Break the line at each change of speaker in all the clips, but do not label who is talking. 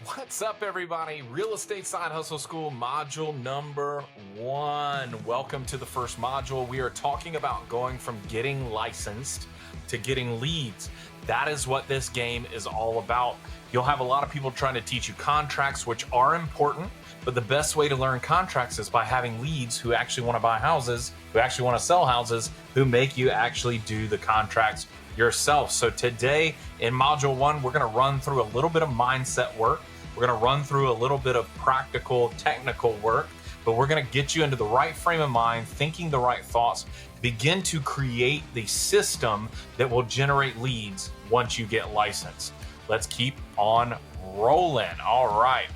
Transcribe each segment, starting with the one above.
What's up, everybody? Real Estate Side Hustle School, module number 1. Welcome to the first module. We are talking about going from getting licensed to getting leads. That is what this game is all about. You'll have a lot of people trying to teach you contracts, which are important, but the best way to learn contracts is by having leads who actually want to buy houses, who actually want to sell houses, who make you actually do the contracts yourself. So today in module 1, we're going to run through a little bit of mindset work. We're going to run through a little bit of practical, technical work, but we're going to get you into the right frame of mind, thinking the right thoughts, begin to create the system that will generate leads once you get licensed. Let's keep on rolling. All right.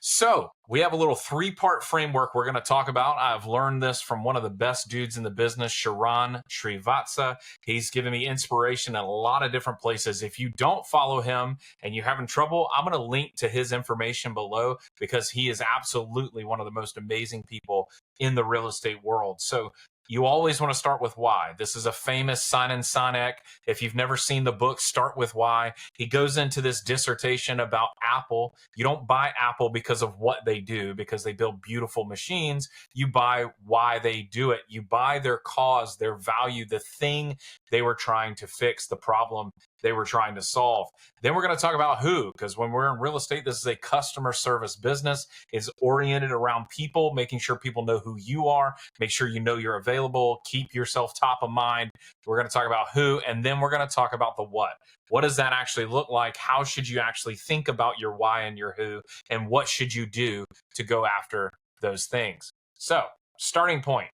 So we have a little 3-part framework we're going to talk about. I've learned this from one of the best dudes in the business, Sharan Srivatsa. He's given me inspiration in a lot of different places. If you don't follow him and you're having trouble, I'm going to link to his information below because he is absolutely one of the most amazing people in the real estate world. So you always want to start with why. This is a famous Simon Sinek. If you've never seen the book, Start With Why. He goes into this dissertation about Apple. You don't buy Apple because of what they do, because they build beautiful machines. You buy why they do it. You buy their cause, their value, the thing they were trying to fix, the problem they were trying to solve. Then we're going to talk about who, because when we're in real estate, this is a customer service business. It's oriented around people, making sure people know who you are, make sure you know you're available, keep yourself top of mind. We're going to talk about who, and then we're going to talk about the what. What does that actually look like? How should you actually think about your why and your who, and what should you do to go after those things? So, starting point.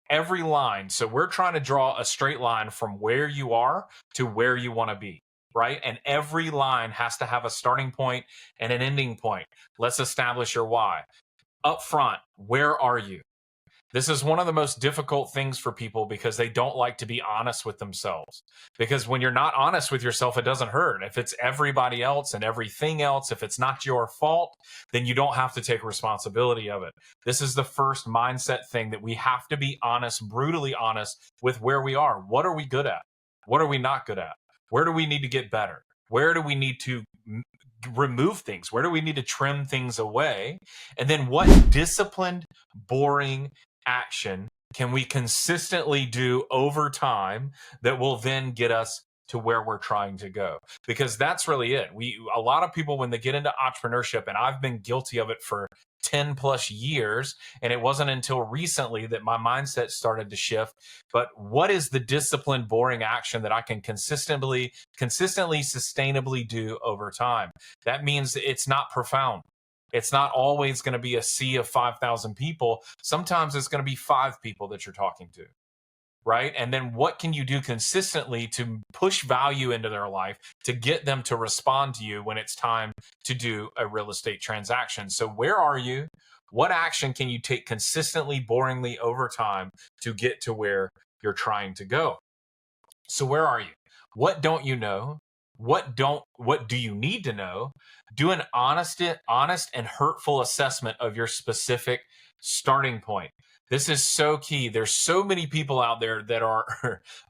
Every line. So we're trying to draw a straight line from where you are to where you want to be, right? And every line has to have a starting point and an ending point. Let's establish your why. Up front, where are you? This is one of the most difficult things for people because they don't like to be honest with themselves. Because when you're not honest with yourself, it doesn't hurt. If it's everybody else and everything else, if it's not your fault, then you don't have to take responsibility of it. This is the first mindset thing that we have to be honest, brutally honest with where we are. What are we good at? What are we not good at? Where do we need to get better? Where do we need to remove things? Where do we need to trim things away? And then what disciplined, boring action can we consistently do over time that will then get us to where we're trying to go? Because that's really it. A lot of people, when they get into entrepreneurship, and I've been guilty of it for 10 plus years, and it wasn't until recently that my mindset started to shift. But what is the disciplined, boring action that I can consistently, sustainably do over time? That means it's not profound. It's not always going to be a sea of 5,000 people. Sometimes it's going to be 5 people that you're talking to, right? And then what can you do consistently to push value into their life to get them to respond to you when it's time to do a real estate transaction? So where are you? What action can you take consistently, boringly over time to get to where you're trying to go? So where are you? What don't you know? What do you need to know? Do an honest and hurtful assessment of your specific starting point. This is so key. There's so many people out there that are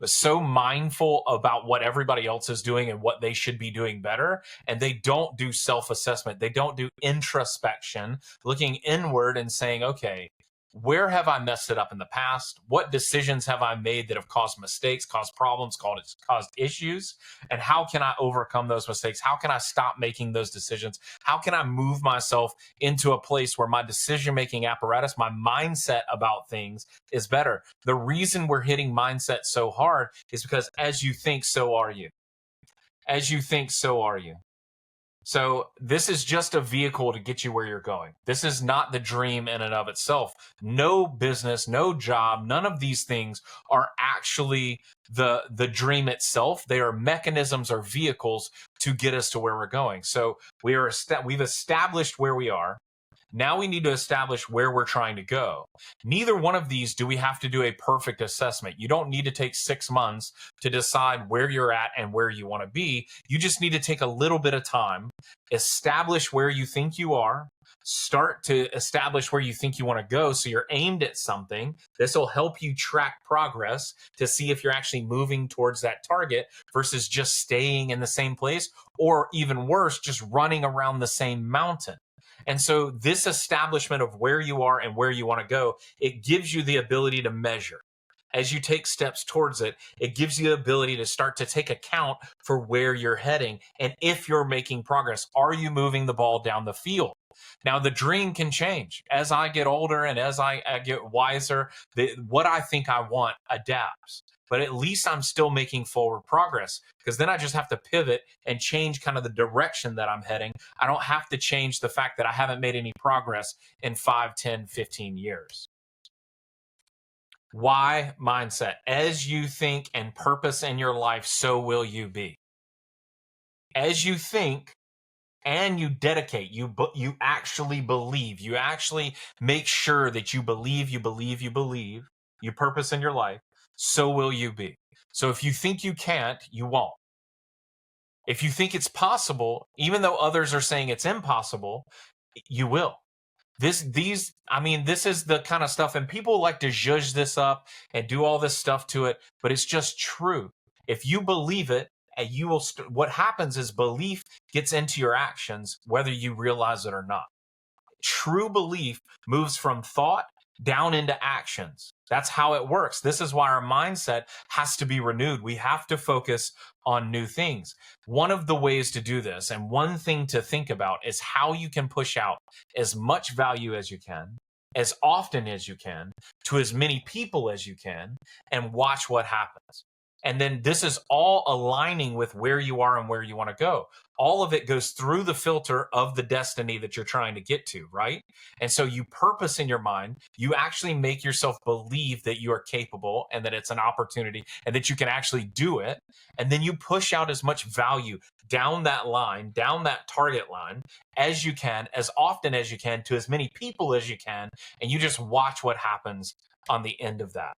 so mindful about what everybody else is doing and what they should be doing better. And they don't do self-assessment. They don't do introspection, looking inward and saying, okay, where have I messed it up in the past? What decisions have I made that have caused mistakes, caused problems, caused issues? And how can I overcome those mistakes? How can I stop making those decisions? How can I move myself into a place where my decision-making apparatus, my mindset about things is better? The reason we're hitting mindset so hard is because as you think, so are you. As you think, so are you. So this is just a vehicle to get you where you're going. This is not the dream in and of itself. No business, no job, none of these things are actually the dream itself. They are mechanisms or vehicles to get us to where we're going. So we've established where we are. Now we need to establish where we're trying to go. Neither one of these do we have to do a perfect assessment. You don't need to take 6 months to decide where you're at and where you want to be. You just need to take a little bit of time, establish where you think you are, start to establish where you think you want to go so you're aimed at something. This will help you track progress to see if you're actually moving towards that target versus just staying in the same place, or even worse, just running around the same mountain. And so this establishment of where you are and where you want to go, it gives you the ability to measure. As you take steps towards it, it gives you the ability to start to take account for where you're heading and if you're making progress. Are you moving the ball down the field? Now, the dream can change. As I get older and as I get wiser, what I think I want adapts. But at least I'm still making forward progress, because then I just have to pivot and change kind of the direction that I'm heading. I don't have to change the fact that I haven't made any progress in 5, 10, 15 years. Why mindset? As you think and purpose in your life, so will you be. As you think and you dedicate, you actually believe, you actually make sure that you believe, you purpose in your life, so will you be. So if you think you can't, you won't. If you think it's possible, even though others are saying it's impossible, you will. This is the kind of stuff, and people like to zhuzh this up and do all this stuff to it, but it's just true. If you believe it, and you will, what happens is belief gets into your actions, whether you realize it or not. True belief moves from thought down into actions. That's how it works. This is why our mindset has to be renewed. We have to focus on new things. One of the ways to do this, and one thing to think about, is how you can push out as much value as you can, as often as you can, to as many people as you can, and watch what happens. And then this is all aligning with where you are and where you want to go. All of it goes through the filter of the destiny that you're trying to get to, right? And so you purpose in your mind, you actually make yourself believe that you are capable and that it's an opportunity and that you can actually do it. And then you push out as much value down that line, down that target line as you can, as often as you can, to as many people as you can. And you just watch what happens on the end of that.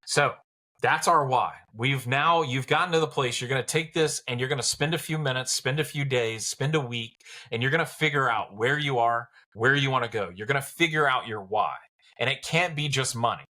So that's our why. You've gotten to the place, you're going to take this and you're going to spend a few minutes, spend a few days, spend a week, and you're going to figure out where you are, where you want to go. You're going to figure out your why. And it can't be just money.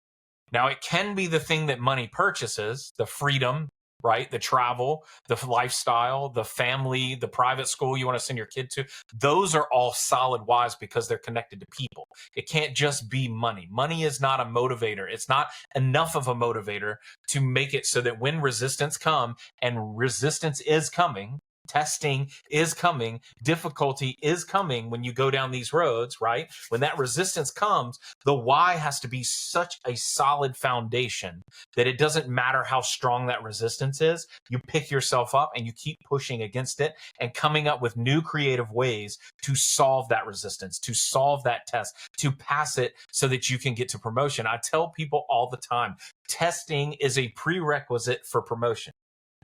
Now, it can be the thing that money purchases, the freedom, right? The travel, the lifestyle, the family, the private school you want to send your kid to. Those are all solid whys because they're connected to people. It can't just be money. Money is not a motivator. It's not enough of a motivator to make it so that when resistance comes, and resistance is coming, testing is coming, difficulty is coming when you go down these roads, right? When that resistance comes, the why has to be such a solid foundation that it doesn't matter how strong that resistance is. You pick yourself up and you keep pushing against it and coming up with new creative ways to solve that resistance, to solve that test, to pass it so that you can get to promotion. I tell people all the time, testing is a prerequisite for promotion.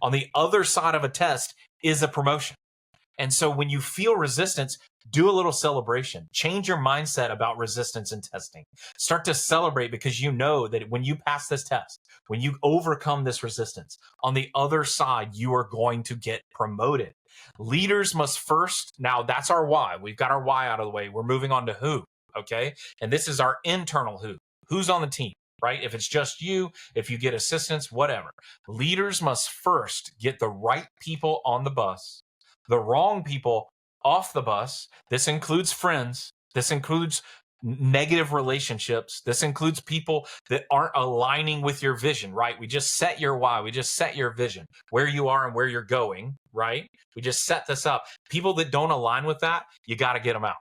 On the other side of a test is a promotion. And so when you feel resistance, do a little celebration. Change your mindset about resistance and testing. Start to celebrate, because you know that when you pass this test, when you overcome this resistance, on the other side, you are going to get promoted. Leaders must first, now that's our why. We've got our why out of the way. We're moving on to who, okay? And this is our internal who. Who's on the team? Right? If it's just you, if you get assistance, whatever. Leaders must first get the right people on the bus, the wrong people off the bus. This includes friends. This includes negative relationships. This includes people that aren't aligning with your vision, right? We just set your why. We just set your vision, where you are and where you're going, right? We just set this up. People that don't align with that, you got to get them out.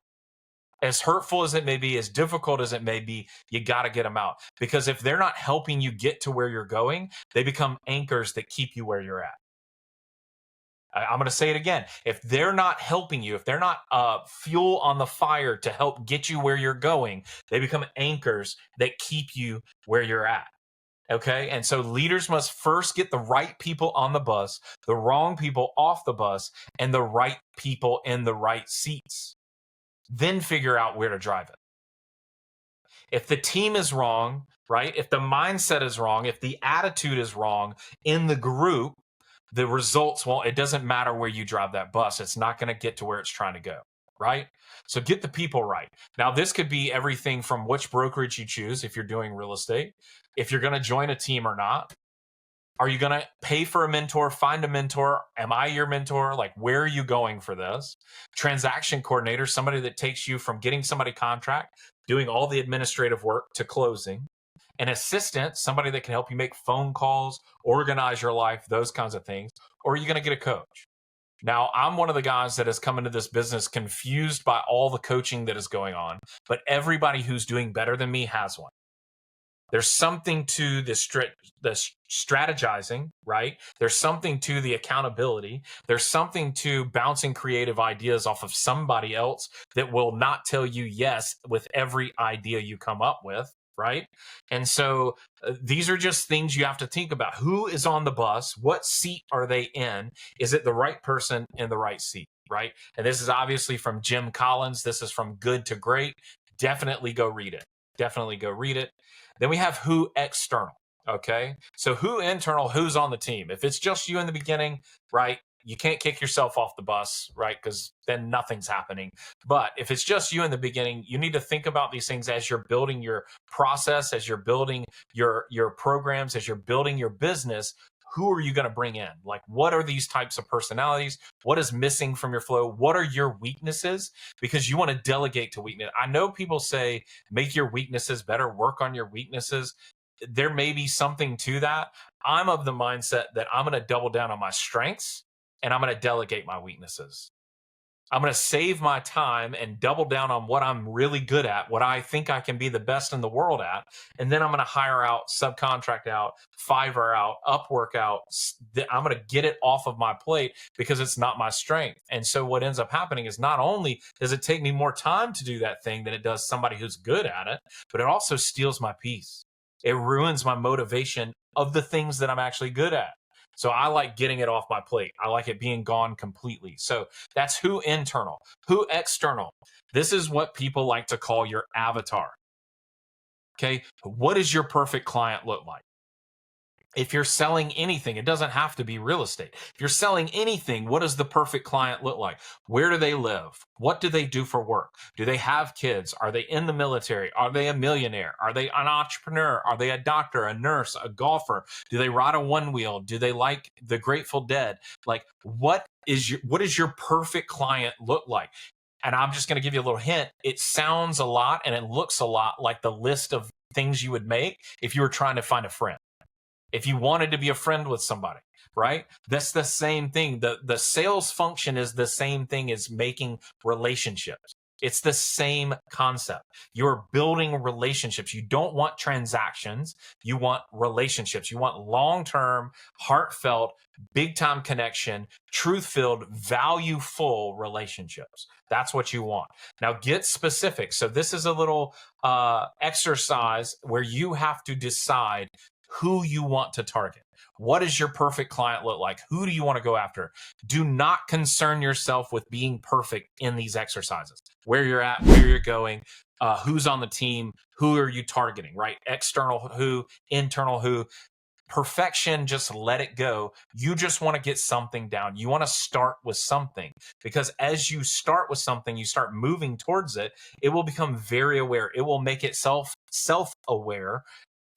As hurtful as it may be, as difficult as it may be, you got to get them out. Because if they're not helping you get to where you're going, they become anchors that keep you where you're at. I'm going to say it again. If they're not helping you, if they're not fuel on the fire to help get you where you're going, they become anchors that keep you where you're at. Okay. And so leaders must first get the right people on the bus, the wrong people off the bus, and the right people in the right seats. then figure out where to drive it. If the team is wrong, right? If the mindset is wrong, if the attitude is wrong in the group, the results won't, it doesn't matter where you drive that bus. It's not going to get to where it's trying to go, right? So get the people right. Now, this could be everything from which brokerage you choose if you're doing real estate, if you're going to join a team or not. Are you going to pay for a mentor, find a mentor? Am I your mentor? Like, where are you going for this? Transaction coordinator, somebody that takes you from getting somebody contract, doing all the administrative work to closing. An assistant, somebody that can help you make phone calls, organize your life, those kinds of things. Or are you going to get a coach? Now, I'm one of the guys that has come into this business confused by all the coaching that is going on, but everybody who's doing better than me has one. There's something to the strategizing, right? There's something to the accountability. There's something to bouncing creative ideas off of somebody else that will not tell you yes with every idea you come up with, right? And so these are just things you have to think about. Who is on the bus? What seat are they in? Is it the right person in the right seat, right? And this is obviously from Jim Collins. This is from Good to Great. Definitely go read it. Definitely go read it. Then we have who external. Okay. So who internal, who's on the team? If it's just you in the beginning, right? You can't kick yourself off the bus, right? Because then nothing's happening. But if it's just you in the beginning, you need to think about these things as you're building your process, as you're building your programs, as you're building your business. Who are you going to bring in? Like, what are these types of personalities? What is missing from your flow? What are your weaknesses? Because you want to delegate to weakness. I know people say, make your weaknesses better, work on your weaknesses. There may be something to that. I'm of the mindset that I'm going to double down on my strengths and I'm going to delegate my weaknesses. I'm going to save my time and double down on what I'm really good at, what I think I can be the best in the world at. And then I'm going to hire out, subcontract out, Fiverr out, Upwork out. I'm going to get it off of my plate because it's not my strength. And so what ends up happening is not only does it take me more time to do that thing than it does somebody who's good at it, but it also steals my peace. It ruins my motivation of the things that I'm actually good at. So I like getting it off my plate. I like it being gone completely. So that's who internal. Who external. This is what people like to call your avatar. Okay. What does your perfect client look like? If you're selling anything, it doesn't have to be real estate. If you're selling anything, what does the perfect client look like? Where do they live? What do they do for work? Do they have kids? Are they in the military? Are they a millionaire? Are they an entrepreneur? Are they a doctor, a nurse, a golfer? Do they ride a one wheel? Do they like the Grateful Dead? Like, what does your perfect client look like? And I'm just going to give you a little hint. It sounds a lot and it looks a lot like the list of things you would make if you were trying to find a friend. If you wanted to be a friend with somebody, right? That's the same thing. The sales function is the same thing as making relationships. It's the same concept. You're building relationships. You don't want transactions. You want relationships. You want long-term, heartfelt, big-time connection, truth-filled, value-full relationships. That's what you want. Now get specific. So this is a little exercise where you have to decide who you want to target. What does your perfect client look like? Who do you want to go after? Do not concern yourself with being perfect in these exercises. Where you're at, where you're going, who's on the team, who are you targeting, right? External who, internal who. Perfection, just let it go. You just want to get something down. You want to start with something because as you start with something, you start moving towards it, it will become very aware. It will make itself self-aware.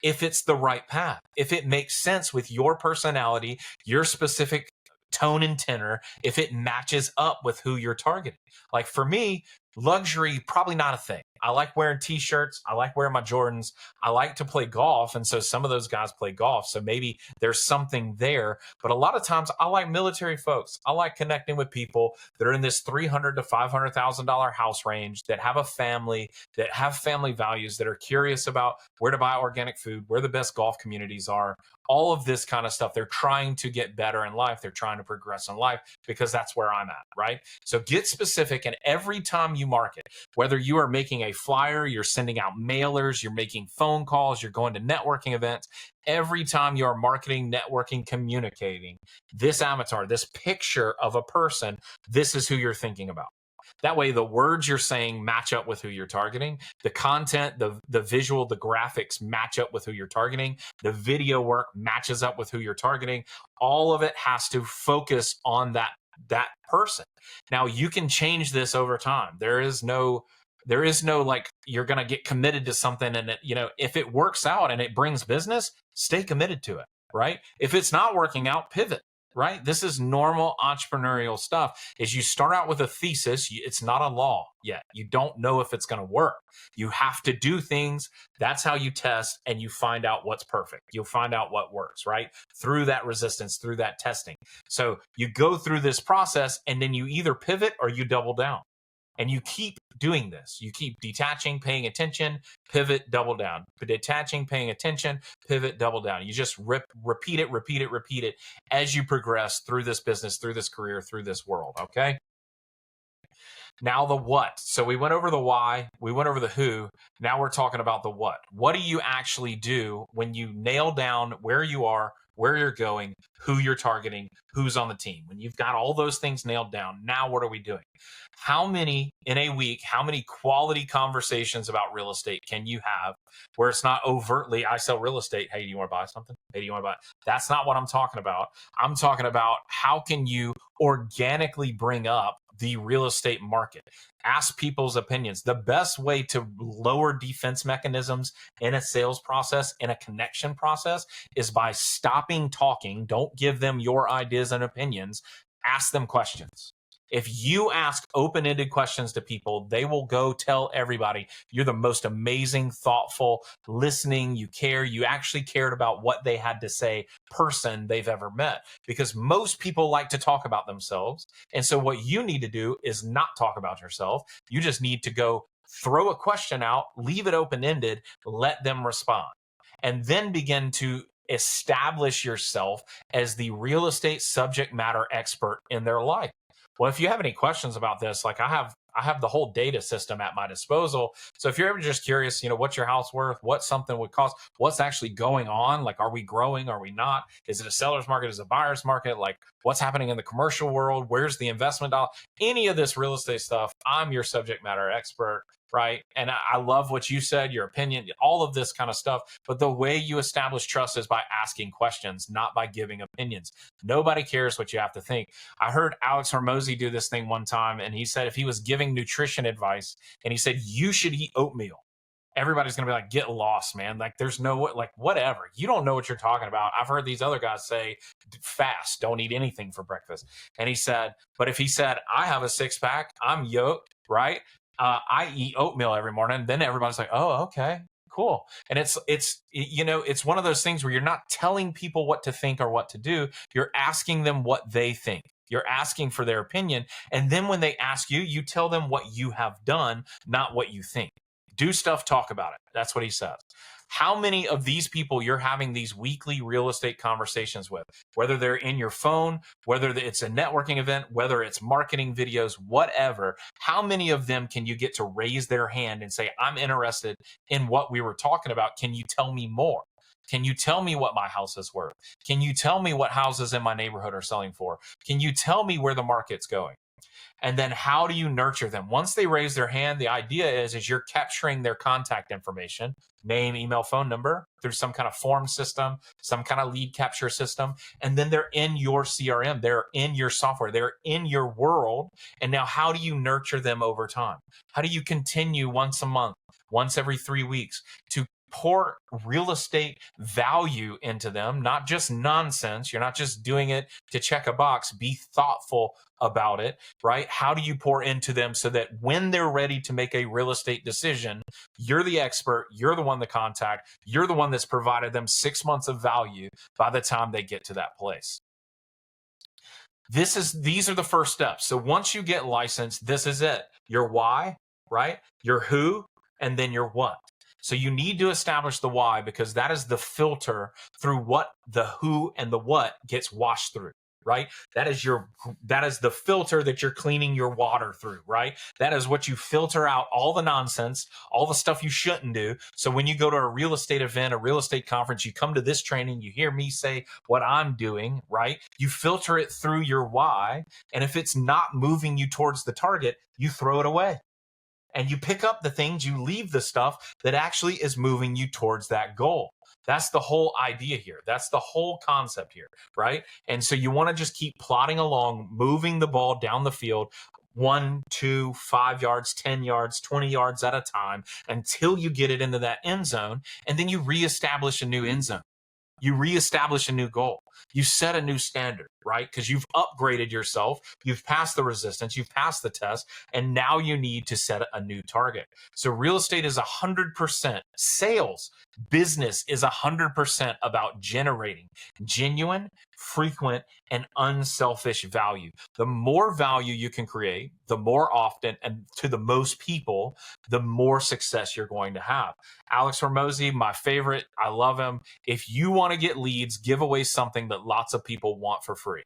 If it's the right path, if it makes sense with your personality, your specific tone and tenor, if it matches up with who you're targeting. Like for me, luxury, probably not a thing. I like wearing t-shirts. I like wearing my Jordans. I like to play golf. And so some of those guys play golf. So maybe there's something there. But a lot of times I like military folks. I like connecting with people that are in this $300,000 to $500,000 house range, that have a family, that have family values, that are curious about where to buy organic food, where the best golf communities are, all of this kind of stuff. They're trying to get better in life. They're trying to progress in life because that's where I'm at, right? So get specific. And every time you market, whether you are making a flyer, you're sending out mailers, you're making phone calls, you're going to networking events, every time you are marketing, networking, communicating, this avatar, this picture of a person, this is who you're thinking about. That way, the words you're saying match up with who you're targeting. The content, the visual, the graphics match up with who you're targeting. The video work matches up with who you're targeting. All of it has to focus on that person. Now, you can change this over time. There is no like you're going to get committed to something and if it works out and it brings business, stay committed to it, right? If it's not working out, pivot, right? This is normal entrepreneurial stuff. Is you start out with a thesis, it's not a law yet. You don't know if it's going to work. You have to do things. That's how you test and you find out what's perfect. You'll find out what works, right? Through that resistance, through that testing. So you go through this process and then you either pivot or you double down. And you keep doing this. You keep detaching, paying attention, pivot, double down. Detaching, paying attention, pivot, double down. You just repeat it as you progress through this business, through this career, through this world, okay? Now the what. So we went over the why, we went over the who. Now we're talking about the what. What do you actually do when you nail down where you are, where you're going, who you're targeting, who's on the team? When you've got all those things nailed down, now what are we doing? How many in a week, how many quality conversations about real estate can you have where it's not overtly, I sell real estate. Hey, do you want to buy something? Hey, do you want to buy? That's not what I'm talking about. I'm talking about how can you organically bring up the real estate market? Ask people's opinions. The best way to lower defense mechanisms in a sales process, in a connection process, is by stopping talking. Don't give them your ideas and opinions. Ask them questions. If you ask open-ended questions to people, they will go tell everybody you're the most amazing, thoughtful, listening, you care, you actually cared about what they had to say person they've ever met. Because most people like to talk about themselves. And so what you need to do is not talk about yourself. You just need to go throw a question out, leave it open-ended, let them respond, and then begin to establish yourself as the real estate subject matter expert in their life. Well, if you have any questions about this, like I have the whole data system at my disposal. So if you're ever just curious, what's your house worth, what something would cost, what's actually going on, like, are we growing, are we not? Is it a seller's market, is it a buyer's market? Like, what's happening in the commercial world? Where's the investment dollar? Any of this real estate stuff, I'm your subject matter expert, right? And I love what you said, your opinion, all of this kind of stuff. But the way you establish trust is by asking questions, not by giving opinions. Nobody cares what you have to think. I heard Alex Hormozy do this thing one time, and he said if he was giving nutrition advice and he said you should eat oatmeal, everybody's going to be like, get lost, man. Like, there's no, like, whatever. You don't know what you're talking about. I've heard these other guys say fast, don't eat anything for breakfast. And he said, but if he said, I have a six pack, I'm yoked, right? I eat oatmeal every morning. Then everybody's like, oh, okay, cool. And it's one of those things where you're not telling people what to think or what to do. You're asking them what they think. You're asking for their opinion. And then when they ask you, you tell them what you have done, not what you think. Do stuff, talk about it. That's what he says. How many of these people you're having these weekly real estate conversations with, whether they're in your phone, whether it's a networking event, whether it's marketing videos, whatever, how many of them can you get to raise their hand and say, I'm interested in what we were talking about. Can you tell me more? Can you tell me what my house is worth? Can you tell me what houses in my neighborhood are selling for? Can you tell me where the market's going? And then how do you nurture them? Once they raise their hand, the idea is you're capturing their contact information, name, email, phone number, through some kind of form system, some kind of lead capture system. And then they're in your CRM. They're in your software. They're in your world. And now how do you nurture them over time? How do you continue once a month, once every 3 weeks to pour real estate value into them, not just nonsense. You're not just doing it to check a box. Be thoughtful about it, right? How do you pour into them so that when they're ready to make a real estate decision, you're the expert, you're the one to contact, you're the one that's provided them 6 months of value by the time they get to that place. These are the first steps. So once you get licensed, this is it. Your why, right? Your who, and then your what. So you need to establish the why, because that is the filter through what the who and the what gets washed through. right? That is the filter that you're cleaning your water through, right? That is what you filter out all the nonsense, all the stuff you shouldn't do. So when you go to a real estate event, a real estate conference, you come to this training, you hear me say what I'm doing, right? You filter it through your why. And if it's not moving you towards the target, you throw it away. And you pick up the things, you leave the stuff that actually is moving you towards that goal. That's the whole idea here. That's the whole concept here, right? And so you want to just keep plodding along, moving the ball down the field 1, 2, 5 yards, 10 yards, 20 yards at a time until you get it into that end zone. And then you reestablish a new end zone. You reestablish a new goal. You set a new standard, right? Because you've upgraded yourself. You've passed the resistance. You've passed the test. And now you need to set a new target. So real estate is 100%. Sales, business is 100% about generating genuine, frequent, and unselfish value. The more value you can create, the more often and to the most people, the more success you're going to have. Alex Hormozi, my favorite. I love him. If you want to get leads, give away something that lots of people want for free.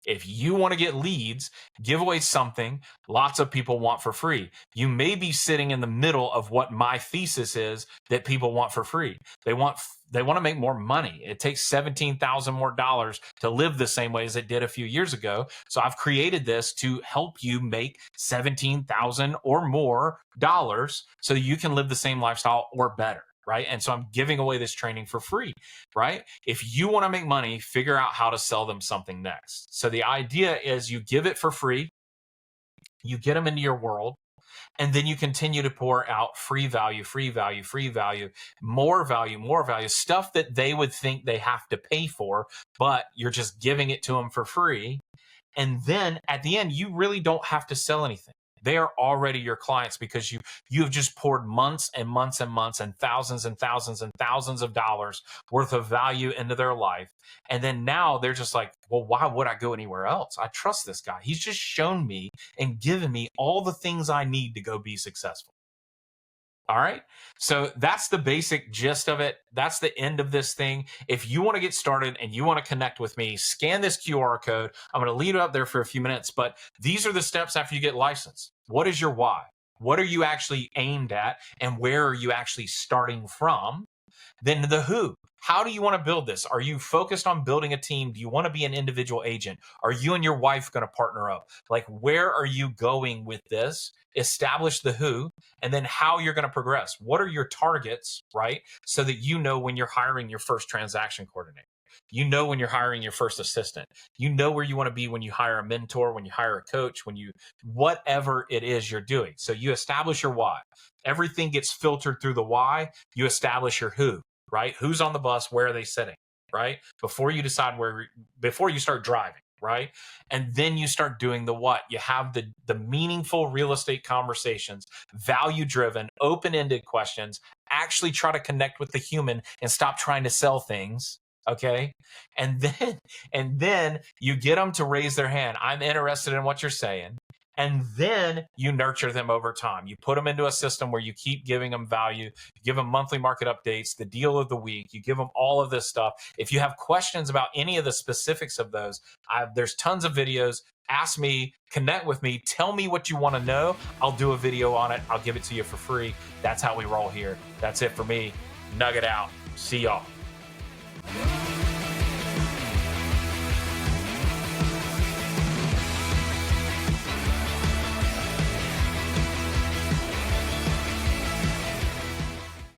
If you want to get leads, give away something lots of people want for free. You may be sitting in the middle of what my thesis is that people want for free. They want to make more money. It takes $17,000 more dollars to live the same way as it did a few years ago. So I've created this to help you make $17,000 or more dollars so that you can live the same lifestyle or better. Right. And so I'm giving away this training for free. Right. If you want to make money, figure out how to sell them something next. So the idea is you give it for free, you get them into your world, and then you continue to pour out free value, free value, free value, more value, stuff that they would think they have to pay for, but you're just giving it to them for free. And then at the end, you really don't have to sell anything. They are already your clients because you have just poured months and months and months and thousands and thousands and thousands of dollars worth of value into their life. And then now they're just like, well, why would I go anywhere else? I trust this guy. He's just shown me and given me all the things I need to go be successful. All right. So that's the basic gist of it. That's the end of this thing. If you want to get started and you want to connect with me, scan this QR code. I'm going to leave it up there for a few minutes, but these are the steps after you get licensed. What is your why? What are you actually aimed at? And where are you actually starting from? Then the who. How do you want to build this? Are you focused on building a team? Do you want to be an individual agent? Are you and your wife going to partner up? Like, where are you going with this? Establish the who, and then how you're going to progress. What are your targets, right? So that you know when you're hiring your first transaction coordinator. You know when you're hiring your first assistant. You know where you want to be when you hire a mentor, when you hire a coach, whatever it is you're doing. So you establish your why. Everything gets filtered through the why. You establish your who, right? Who's on the bus? Where are they sitting, right? Before you start driving, right? And then you start doing the what. You have the meaningful real estate conversations, value-driven, open-ended questions. Actually try to connect with the human and stop trying to sell things. Okay. And then you get them to raise their hand. I'm interested in what you're saying. And then you nurture them over time. You put them into a system where you keep giving them value, you give them monthly market updates, the deal of the week, you give them all of this stuff. If you have questions about any of the specifics of those, there's tons of videos. Ask me, connect with me, tell me what you want to know. I'll do a video on it. I'll give it to you for free. That's how we roll here. That's it for me. Nugget out. See y'all.